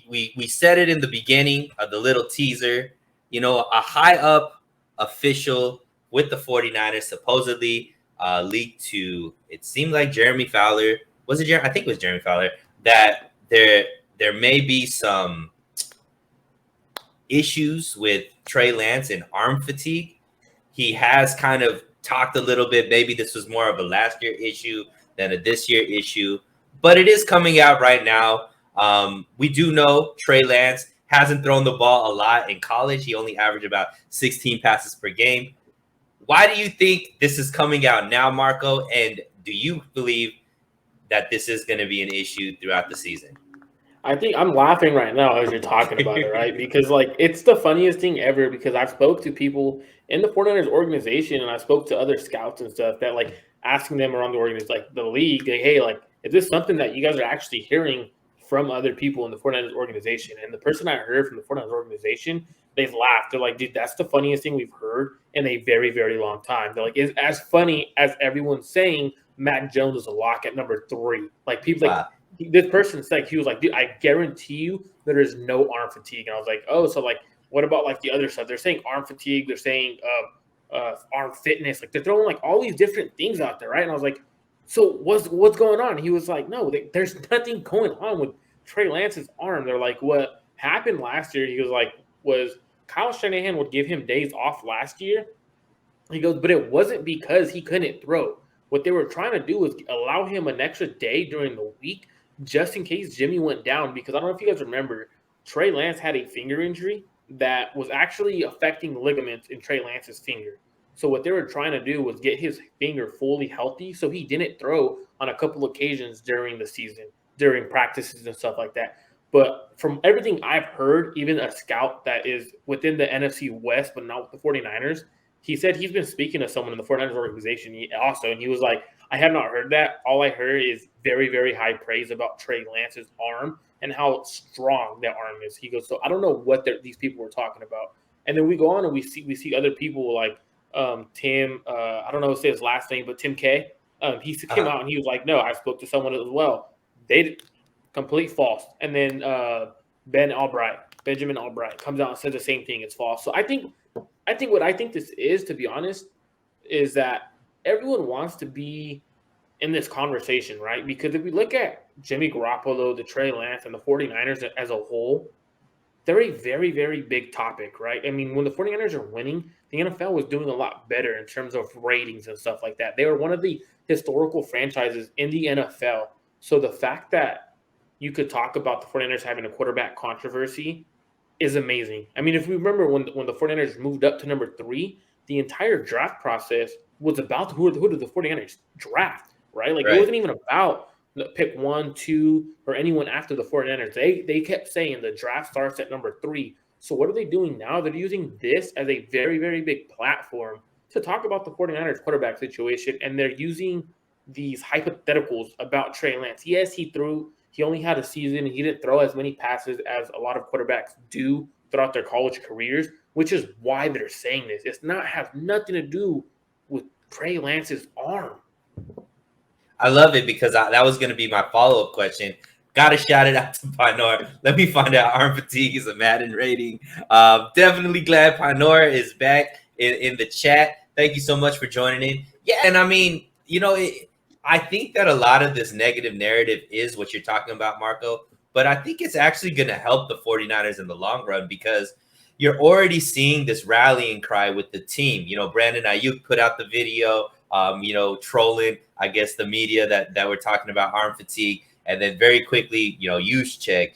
we said it in the beginning of the little teaser. A high up official with the 49ers supposedly leaked to, it seemed like Jeremy Fowler. Was it Jeremy? I think it was Jeremy Fowler, that there may be some issues with Trey Lance and arm fatigue. He has kind of talked a little bit. Maybe this was more of a last year issue than a this year issue, but it is coming out right now. We do know Trey Lance hasn't thrown the ball a lot in college. He only averaged about 16 passes per game. Why do you think this is coming out now, Marco? And do you believe that this is going to be an issue throughout the season? I think I'm laughing right now as you're talking about it, right? Because it's the funniest thing ever, because I've spoke to people in the 49ers organization, and I spoke to other scouts and stuff that asking them around the organization, the league, hey, is this something that you guys are actually hearing from other people in the 49ers organization? And the person I heard from the 49ers organization, they laughed. They're like, dude, that's the funniest thing we've heard in a very, very long time. They're like, it's as funny as everyone's saying Mac Jones is a lock at number 3. People Wow. This person said, he was like, dude, I guarantee you there is no arm fatigue. And I was like, oh, so what about the other stuff? They're saying arm fatigue. They're saying arm fitness. They're throwing all these different things out there, right? And I was like, so what's going on? And he was like, no, there's nothing going on with Trey Lance's arm. They're like, what happened last year? He was like, was Kyle Shanahan would give him days off last year. He goes, but it wasn't because he couldn't throw. What they were trying to do was allow him an extra day during the week, just in case Jimmy went down, because I don't know if you guys remember, Trey Lance had a finger injury that was actually affecting ligaments in Trey Lance's finger. So what they were trying to do was get his finger fully healthy so he didn't throw on a couple occasions during the season, during practices and stuff like that. But from everything I've heard, even a scout that is within the NFC West but not with the 49ers, he said he's been speaking to someone in the 49ers organization and he was like, I have not heard that. All I heard is very, very high praise about Trey Lance's arm and how strong that arm is. He goes, so I don't know what these people were talking about. And then we go on and we see other people like Tim. I don't know how to say his last name, but Tim K. He came out and he was like, no, I spoke to someone as well. They did complete false. And then Benjamin Albright comes out and says the same thing. It's false. So I think what I think this is, to be honest, is that everyone wants to be in this conversation, right? Because if we look at Jimmy Garoppolo, the Trey Lance, and the 49ers as a whole, they're a very, very big topic, right? I mean, when the 49ers are winning, the NFL was doing a lot better in terms of ratings and stuff like that. They were one of the historical franchises in the NFL. So the fact that you could talk about the 49ers having a quarterback controversy is amazing. I mean, if we remember when the 49ers moved up to number 3, the entire draft process was about who did the 49ers draft, right? It wasn't even about pick 1, 2, or anyone after the 49ers. They kept saying the draft starts at number 3. So what are they doing now? They're using this as a very, very big platform to talk about the 49ers quarterback situation, and they're using these hypotheticals about Trey Lance. Yes, he only had a season, and he didn't throw as many passes as a lot of quarterbacks do throughout their college careers, which is why they're saying this. It's has nothing to do with Trey Lance's arm. I love it because that was going to be my follow-up question. Got to shout it out to Pinor. Let me find out arm fatigue is a Madden rating. Definitely glad Pinor is back in the chat. Thank you so much for joining in. Yeah, and I mean, I think that a lot of this negative narrative is what you're talking about, Marco. But I think it's actually going to help the 49ers in the long run because you're already seeing this rallying cry with the team. Brandon Ayuk put out the video, trolling, I guess, the media that we're talking about arm fatigue. And then very quickly, Juszczyk,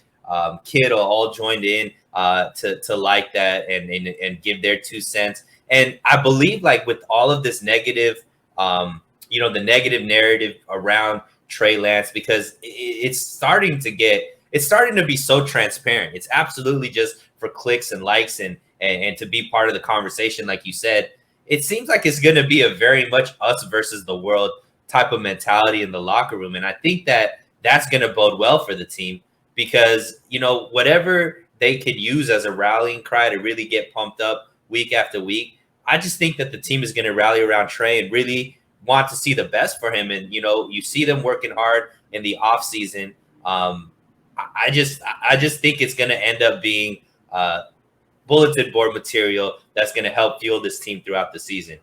Kittle all joined in to like that and give their 2 cents. And I believe with all of this negative, the negative narrative around Trey Lance, because it's starting to be so transparent. It's absolutely just for clicks and likes and to be part of the conversation. Like you said, it seems like it's going to be a very much us versus the world type of mentality in the locker room. And I think that that's going to bode well for the team because, whatever they could use as a rallying cry to really get pumped up week after week, I just think that the team is going to rally around Trey and really want to see the best for him. And, you see them working hard in the offseason. I just think it's going to end up being bulletin board material that's going to help fuel this team throughout the season.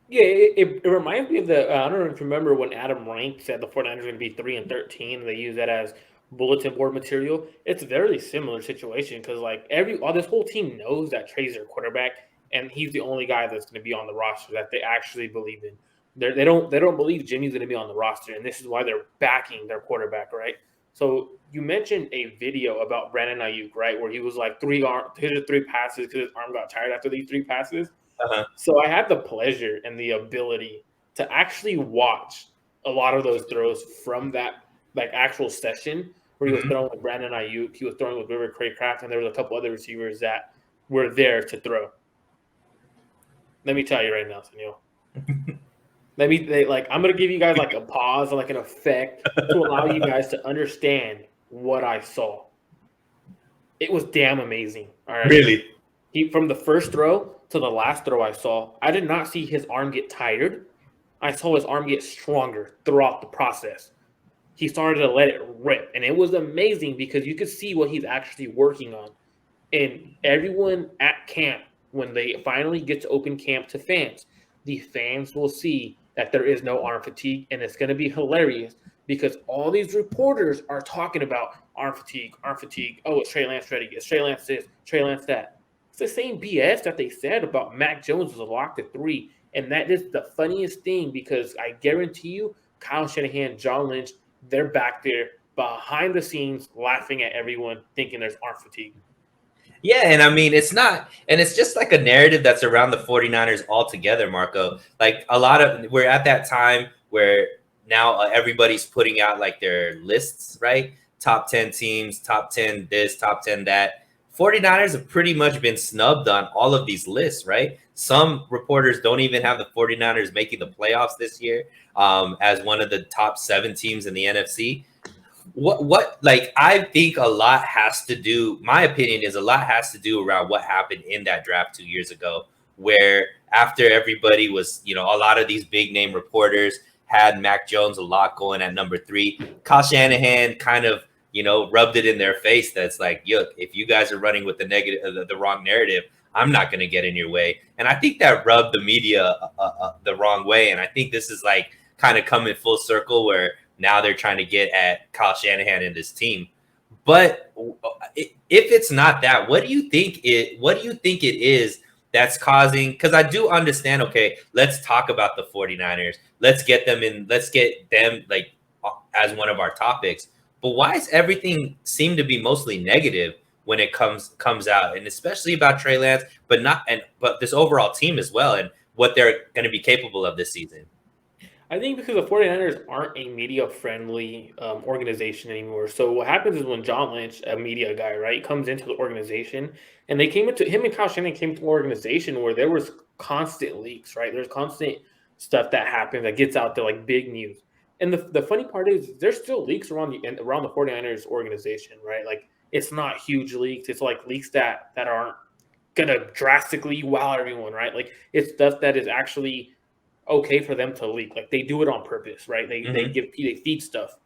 Yeah, it reminds me of the I don't know if you remember when Adam Rank said the 49ers are going to be 3-13, and they use that as bulletin board material. It's a very similar situation because like this whole team knows that Trey's their quarterback, and he's the only guy that's going to be on the roster that they actually believe in. They don't believe Jimmy's going to be on the roster, and this is why they're backing their quarterback, right? So you mentioned a video about Brandon Ayuk, right, where he was like hit 3 passes because his arm got tired after these 3 passes. Uh-huh. So I had the pleasure and the ability to actually watch a lot of those throws from that like actual session where he was throwing with Brandon Ayuk, he was throwing with River Craycraft, and there was a couple other receivers that were there to throw. Let me tell you right now, Senor. I'm gonna give you guys like a pause, like an effect to allow you guys to understand what I saw. It was damn amazing. All right. Really? From the first throw to the last throw I saw, I did not see his arm get tired. I saw his arm get stronger throughout the process. He started to let it rip, and it was amazing because you could see what he's actually working on. And everyone at camp, when they finally get to open camp to fans, the fans will see that there is no arm fatigue, and it's going to be hilarious because all these reporters are talking about arm fatigue, arm fatigue. Oh, it's Trey Lance ready. It's Trey Lance this, Trey Lance that. It's the same BS that they said about Mac Jones was a lock to 3. And that is the funniest thing because I guarantee you, Kyle Shanahan, John Lynch, they're back there behind the scenes laughing at everyone thinking there's arm fatigue. Yeah, and I mean, it's not, and it's just like a narrative that's around the 49ers altogether, Marco. Like we're at that time where now everybody's putting out like their lists, right? Top 10 teams, top 10 this, top 10 that. 49ers have pretty much been snubbed on all of these lists, right? Some reporters don't even have the 49ers making the playoffs this year as one of the top 7 teams in the NFC. What like I think a lot has to do, my opinion is a lot has to do around what happened in that draft 2 years ago, where after everybody was, a lot of these big name reporters had Mac Jones a lot going at number 3. Kyle Shanahan kind of, rubbed it in their face. That's like, look, if you guys are running with the wrong narrative, I'm not going to get in your way. And I think that rubbed the media the wrong way. And I think this is like kind of coming full circle where now they're trying to get at Kyle Shanahan and this team. But if it's not that, what do you think it is that's causing? Because I do understand, okay, let's talk about the 49ers. Let's get them like as one of our topics. But why is everything seem to be mostly negative when it comes out, and especially about Trey Lance, but this overall team as well, and what they're going to be capable of this season? I think because the 49ers aren't a media-friendly organization anymore. So what happens is when John Lynch, a media guy, right, comes into the organization, and him and Kyle Shanahan came to an organization where there was constant leaks, right? There's constant stuff that happens that gets out there, like big news. And the funny part is there's still leaks around the 49ers organization, right? Like it's not huge leaks. It's like leaks that aren't gonna drastically wow everyone, right? Like it's stuff that is actually okay for them to leak. Like they do it on purpose, right? They feed stuff.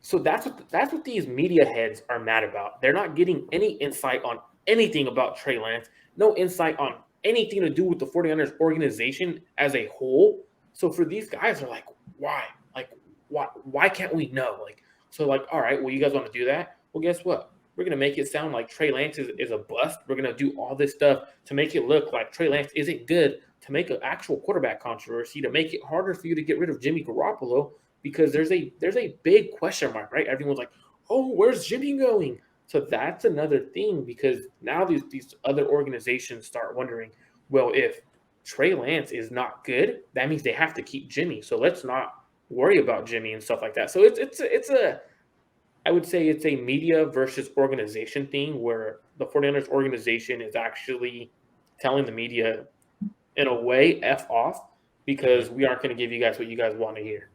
So that's what these media heads are mad about. They're not getting any insight on anything about Trey Lance, no insight on anything to do with the 49ers organization as a whole. So for these guys, they're like, why? Like, why can't we know? Like, so like, all right, well, you guys want to do that? Well, guess what? We're gonna make it sound like Trey Lance is a bust. We're gonna do all this stuff to make it look like Trey Lance isn't good, to make an actual quarterback controversy, to make it harder for you to get rid of Jimmy Garoppolo, because there's a big question mark, right? Everyone's like, oh, where's Jimmy going? So that's another thing, because now these other organizations start wondering, well, if Trey Lance is not good, that means they have to keep Jimmy. So let's not worry about Jimmy and stuff like that. So I would say it's a media versus organization thing where the 49ers organization is actually telling the media in a way, F off, because we aren't going to give you guys what you guys want to hear.